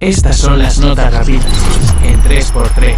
Estas son las notas rápidas en 3x3,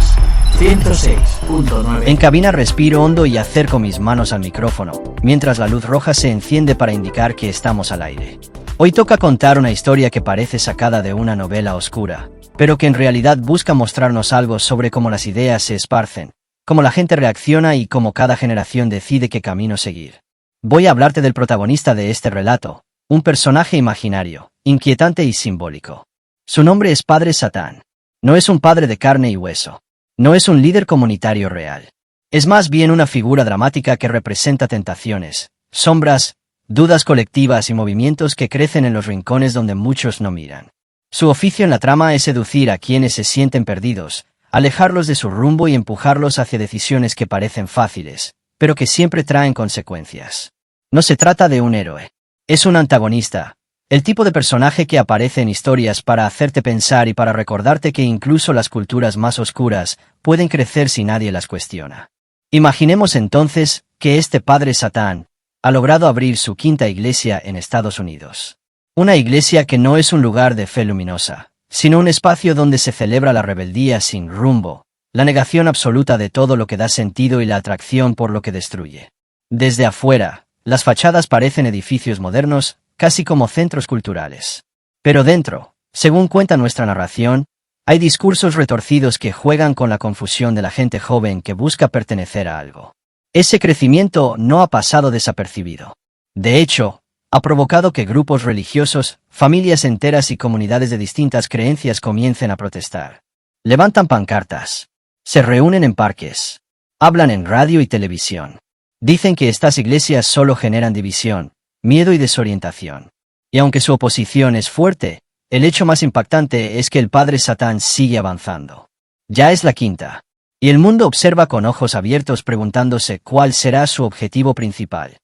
106.9. En cabina respiro hondo y acerco mis manos al micrófono, mientras la luz roja se enciende para indicar que estamos al aire. Hoy toca contar una historia que parece sacada de una novela oscura, pero que en realidad busca mostrarnos algo sobre cómo las ideas se esparcen, cómo la gente reacciona y cómo cada generación decide qué camino seguir. Voy a hablarte del protagonista de este relato, un personaje imaginario, inquietante y simbólico. Su nombre es Padre Satán. No es un padre de carne y hueso. No es un líder comunitario real. Es más bien una figura dramática que representa tentaciones, sombras, dudas colectivas y movimientos que crecen en los rincones donde muchos no miran. Su oficio en la trama es seducir a quienes se sienten perdidos, alejarlos de su rumbo y empujarlos hacia decisiones que parecen fáciles, pero que siempre traen consecuencias. No se trata de un héroe. Es un antagonista. El tipo de personaje que aparece en historias para hacerte pensar y para recordarte que incluso las culturas más oscuras pueden crecer si nadie las cuestiona. Imaginemos entonces que este Padre Satán ha logrado abrir su quinta iglesia en Estados Unidos. Una iglesia que no es un lugar de fe luminosa, sino un espacio donde se celebra la rebeldía sin rumbo, la negación absoluta de todo lo que da sentido y la atracción por lo que destruye. Desde afuera, las fachadas parecen edificios modernos, casi como centros culturales. Pero dentro, según cuenta nuestra narración, hay discursos retorcidos que juegan con la confusión de la gente joven que busca pertenecer a algo. Ese crecimiento no ha pasado desapercibido. De hecho, ha provocado que grupos religiosos, familias enteras y comunidades de distintas creencias comiencen a protestar. Levantan pancartas. Se reúnen en parques. Hablan en radio y televisión. Dicen que estas iglesias solo generan división, miedo y desorientación. Y aunque su oposición es fuerte, el hecho más impactante es que el Padre Satán sigue avanzando. Ya es la quinta. Y el mundo observa con ojos abiertos preguntándose cuál será su objetivo principal.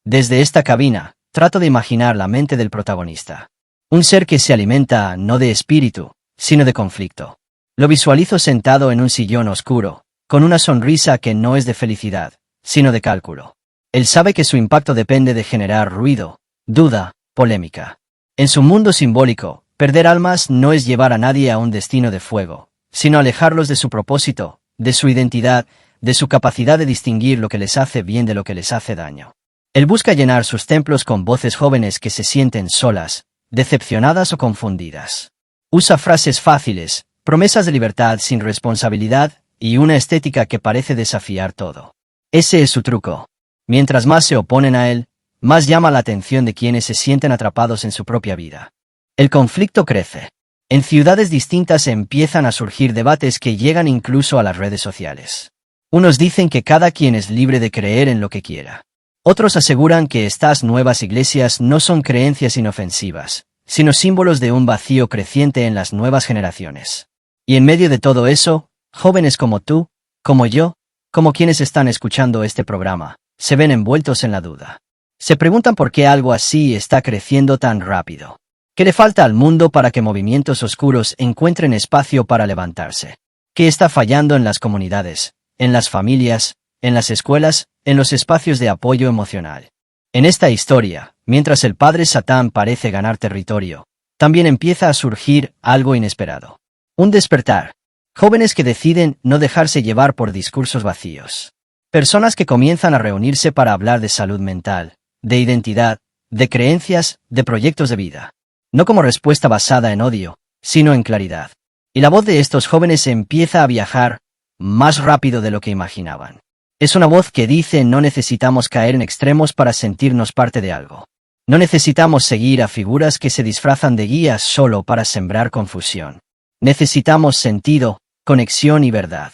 Desde esta cabina, trato de imaginar la mente del protagonista. Un ser que se alimenta no de espíritu, sino de conflicto. Lo visualizo sentado en un sillón oscuro, con una sonrisa que no es de felicidad, sino de cálculo. Él sabe que su impacto depende de generar ruido, duda, polémica. En su mundo simbólico, perder almas no es llevar a nadie a un destino de fuego, sino alejarlos de su propósito, de su identidad, de su capacidad de distinguir lo que les hace bien de lo que les hace daño. Él busca llenar sus templos con voces jóvenes que se sienten solas, decepcionadas o confundidas. Usa frases fáciles, promesas de libertad sin responsabilidad y una estética que parece desafiar todo. Ese es su truco. Mientras más se oponen a él, más llama la atención de quienes se sienten atrapados en su propia vida. El conflicto crece. En ciudades distintas empiezan a surgir debates que llegan incluso a las redes sociales. Unos dicen que cada quien es libre de creer en lo que quiera. Otros aseguran que estas nuevas iglesias no son creencias inofensivas, sino símbolos de un vacío creciente en las nuevas generaciones. Y en medio de todo eso, jóvenes como tú, como yo, como quienes están escuchando este programa, se ven envueltos en la duda. Se preguntan por qué algo así está creciendo tan rápido. ¿Qué le falta al mundo para que movimientos oscuros encuentren espacio para levantarse? ¿Qué está fallando en las comunidades, en las familias, en las escuelas, en los espacios de apoyo emocional? En esta historia, mientras el Padre Satán parece ganar territorio, también empieza a surgir algo inesperado. Un despertar. Jóvenes que deciden no dejarse llevar por discursos vacíos. Personas que comienzan a reunirse para hablar de salud mental, de identidad, de creencias, de proyectos de vida. No como respuesta basada en odio, sino en claridad. Y la voz de estos jóvenes empieza a viajar más rápido de lo que imaginaban. Es una voz que dice: no necesitamos caer en extremos para sentirnos parte de algo. No necesitamos seguir a figuras que se disfrazan de guías solo para sembrar confusión. Necesitamos sentido, conexión y verdad.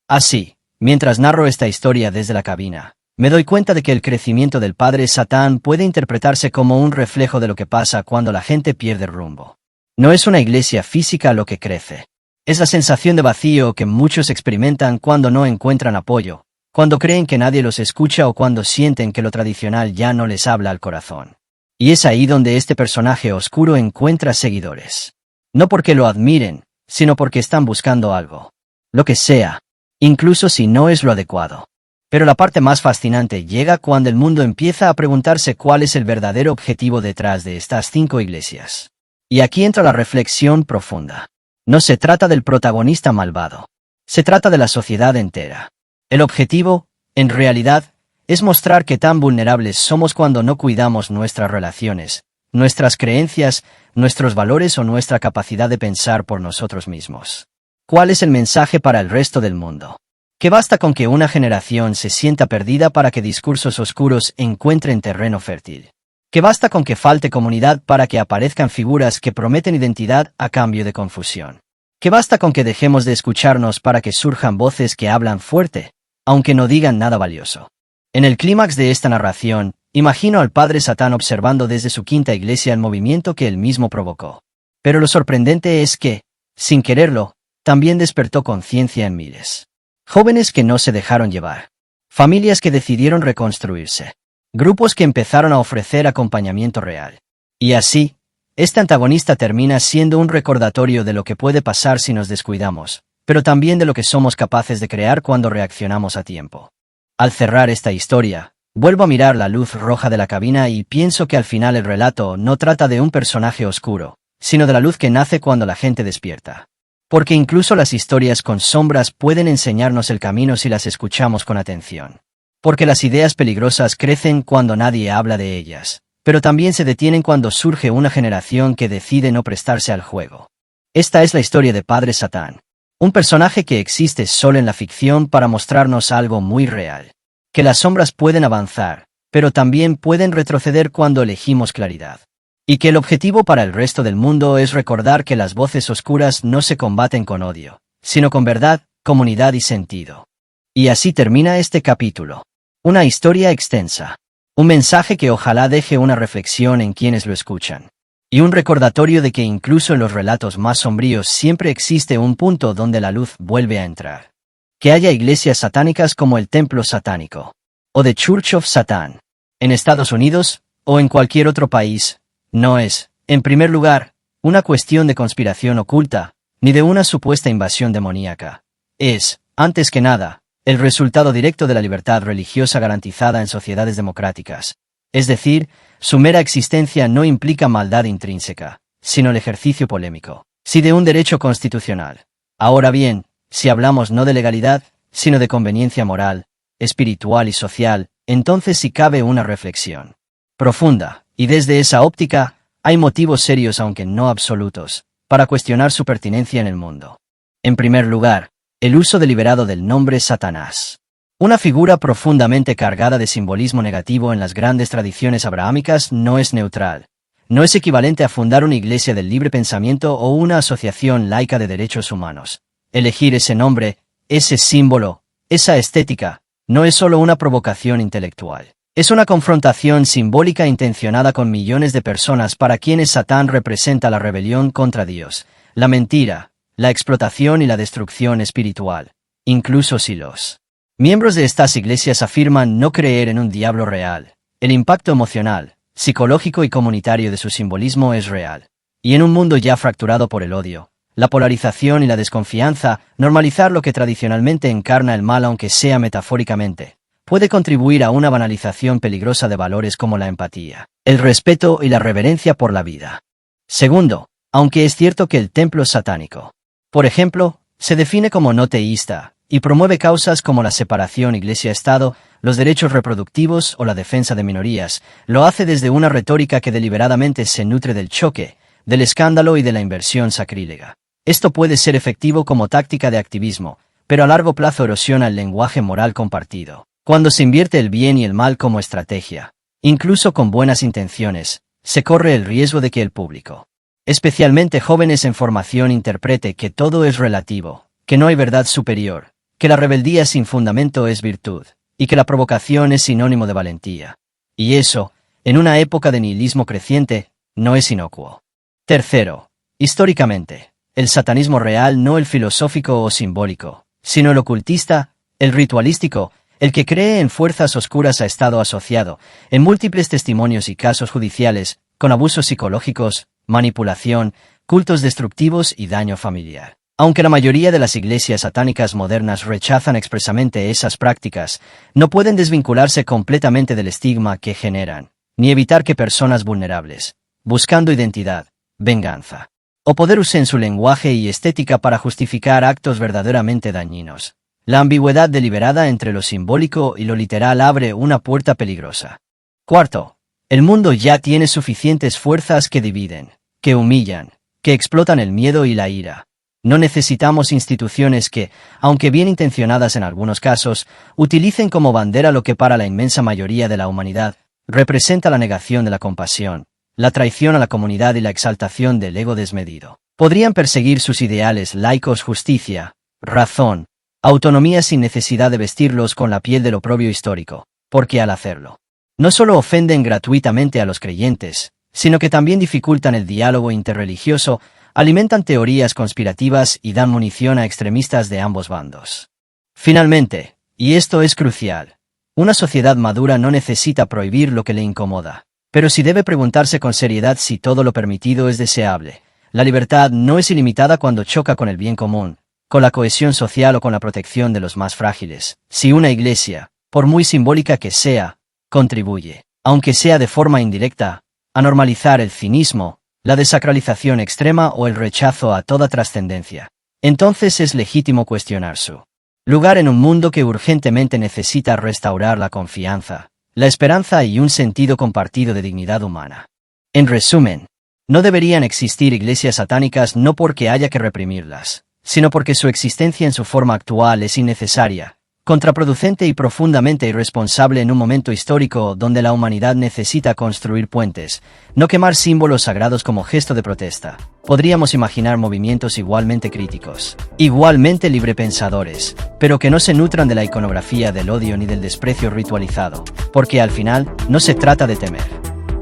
Así, mientras narro esta historia desde la cabina, me doy cuenta de que el crecimiento del Padre Satán puede interpretarse como un reflejo de lo que pasa cuando la gente pierde rumbo. No es una iglesia física lo que crece. Es la sensación de vacío que muchos experimentan cuando no encuentran apoyo, cuando creen que nadie los escucha o cuando sienten que lo tradicional ya no les habla al corazón. Y es ahí donde este personaje oscuro encuentra seguidores. No porque lo admiren, sino porque están buscando algo. Lo que sea, incluso si no es lo adecuado. Pero la parte más fascinante llega cuando el mundo empieza a preguntarse cuál es el verdadero objetivo detrás de estas 5 iglesias. Y aquí entra la reflexión profunda. No se trata del protagonista malvado. Se trata de la sociedad entera. El objetivo, en realidad, es mostrar qué tan vulnerables somos cuando no cuidamos nuestras relaciones, nuestras creencias, nuestros valores o nuestra capacidad de pensar por nosotros mismos. ¿Cuál es el mensaje para el resto del mundo? Que basta con que una generación se sienta perdida para que discursos oscuros encuentren terreno fértil. Que basta con que falte comunidad para que aparezcan figuras que prometen identidad a cambio de confusión. Que basta con que dejemos de escucharnos para que surjan voces que hablan fuerte, aunque no digan nada valioso. En el clímax de esta narración, imagino al padre Satán observando desde su quinta iglesia el movimiento que él mismo provocó. Pero lo sorprendente es que, sin quererlo, también despertó conciencia en miles. Jóvenes que no se dejaron llevar. Familias que decidieron reconstruirse. Grupos que empezaron a ofrecer acompañamiento real. Y así, este antagonista termina siendo un recordatorio de lo que puede pasar si nos descuidamos, pero también de lo que somos capaces de crear cuando reaccionamos a tiempo. Al cerrar esta historia, vuelvo a mirar la luz roja de la cabina y pienso que al final el relato no trata de un personaje oscuro, sino de la luz que nace cuando la gente despierta. Porque incluso las historias con sombras pueden enseñarnos el camino si las escuchamos con atención. Porque las ideas peligrosas crecen cuando nadie habla de ellas, pero también se detienen cuando surge una generación que decide no prestarse al juego. Esta es la historia de Padre Satán. Un personaje que existe solo en la ficción para mostrarnos algo muy real. Que las sombras pueden avanzar, pero también pueden retroceder cuando elegimos claridad. Y que el objetivo para el resto del mundo es recordar que las voces oscuras no se combaten con odio, sino con verdad, comunidad y sentido. Y así termina este capítulo. Una historia extensa. Un mensaje que ojalá deje una reflexión en quienes lo escuchan. Y un recordatorio de que incluso en los relatos más sombríos siempre existe un punto donde la luz vuelve a entrar. Que haya iglesias satánicas como el Templo Satánico, o The Church of Satan, en Estados Unidos, o en cualquier otro país, no es, en primer lugar, una cuestión de conspiración oculta, ni de una supuesta invasión demoníaca. Es, antes que nada, el resultado directo de la libertad religiosa garantizada en sociedades democráticas. Es decir, su mera existencia no implica maldad intrínseca, sino el ejercicio polémico, sí de un derecho constitucional. Ahora bien, si hablamos no de legalidad, sino de conveniencia moral, espiritual y social, entonces sí cabe una reflexión profunda, y desde esa óptica, hay motivos serios aunque no absolutos, para cuestionar su pertinencia en el mundo. En primer lugar, el uso deliberado del nombre Satanás. Una figura profundamente cargada de simbolismo negativo en las grandes tradiciones abrahámicas no es neutral. No es equivalente a fundar una iglesia del libre pensamiento o una asociación laica de derechos humanos. Elegir ese nombre, ese símbolo, esa estética, no es solo una provocación intelectual. Es una confrontación simbólica intencionada con millones de personas para quienes Satán representa la rebelión contra Dios, la mentira, la explotación y la destrucción espiritual, incluso si los miembros de estas iglesias afirman no creer en un diablo real. El impacto emocional, psicológico y comunitario de su simbolismo es real. Y en un mundo ya fracturado por el odio, la polarización y la desconfianza, normalizar lo que tradicionalmente encarna el mal aunque sea metafóricamente, puede contribuir a una banalización peligrosa de valores como la empatía, el respeto y la reverencia por la vida. Segundo, aunque es cierto que el templo satánico, por ejemplo, se define como no teísta, y promueve causas como la separación iglesia-estado, los derechos reproductivos o la defensa de minorías, lo hace desde una retórica que deliberadamente se nutre del choque, del escándalo y de la inversión sacrílega. Esto puede ser efectivo como táctica de activismo, pero a largo plazo erosiona el lenguaje moral compartido. Cuando se invierte el bien y el mal como estrategia, incluso con buenas intenciones, se corre el riesgo de que el público, especialmente jóvenes en formación, interprete que todo es relativo, que no hay verdad superior, que la rebeldía sin fundamento es virtud, y que la provocación es sinónimo de valentía. Y eso, en una época de nihilismo creciente, no es inocuo. Tercero, históricamente, el satanismo real, no el filosófico o simbólico, sino el ocultista, el ritualístico, el que cree en fuerzas oscuras ha estado asociado, en múltiples testimonios y casos judiciales, con abusos psicológicos, manipulación, cultos destructivos y daño familiar. Aunque la mayoría de las iglesias satánicas modernas rechazan expresamente esas prácticas, no pueden desvincularse completamente del estigma que generan, ni evitar que personas vulnerables, buscando identidad, venganza, o poder usar su lenguaje y estética para justificar actos verdaderamente dañinos. La ambigüedad deliberada entre lo simbólico y lo literal abre una puerta peligrosa. Cuarto, el mundo ya tiene suficientes fuerzas que dividen, que humillan, que explotan el miedo y la ira. No necesitamos instituciones que, aunque bien intencionadas en algunos casos, utilicen como bandera lo que para la inmensa mayoría de la humanidad representa la negación de la compasión, la traición a la comunidad y la exaltación del ego desmedido. Podrían perseguir sus ideales laicos: justicia, razón, autonomía, sin necesidad de vestirlos con la piel del oprobio histórico, porque al hacerlo, no solo ofenden gratuitamente a los creyentes, sino que también dificultan el diálogo interreligioso, alimentan teorías conspirativas y dan munición a extremistas de ambos bandos. Finalmente, y esto es crucial, una sociedad madura no necesita prohibir lo que le incomoda, pero sí debe preguntarse con seriedad si todo lo permitido es deseable. La libertad no es ilimitada cuando choca con el bien común, con la cohesión social o con la protección de los más frágiles. Si una iglesia, por muy simbólica que sea, contribuye, aunque sea de forma indirecta, a normalizar el cinismo, la desacralización extrema o el rechazo a toda trascendencia, entonces es legítimo cuestionar su lugar en un mundo que urgentemente necesita restaurar la confianza, la esperanza y un sentido compartido de dignidad humana. En resumen, no deberían existir iglesias satánicas no porque haya que reprimirlas, sino porque su existencia en su forma actual es innecesaria, contraproducente y profundamente irresponsable en un momento histórico donde la humanidad necesita construir puentes, no quemar símbolos sagrados como gesto de protesta. Podríamos imaginar movimientos igualmente críticos, igualmente librepensadores, pero que no se nutran de la iconografía del odio ni del desprecio ritualizado, porque al final no se trata de temer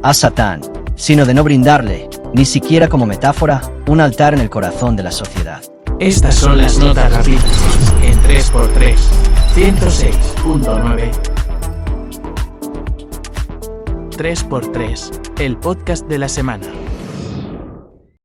a Satán, sino de no brindarle, ni siquiera como metáfora, un altar en el corazón de la sociedad. Estas son las notas rápidas en 3x3, 106.9. 3x3, el podcast de la semana.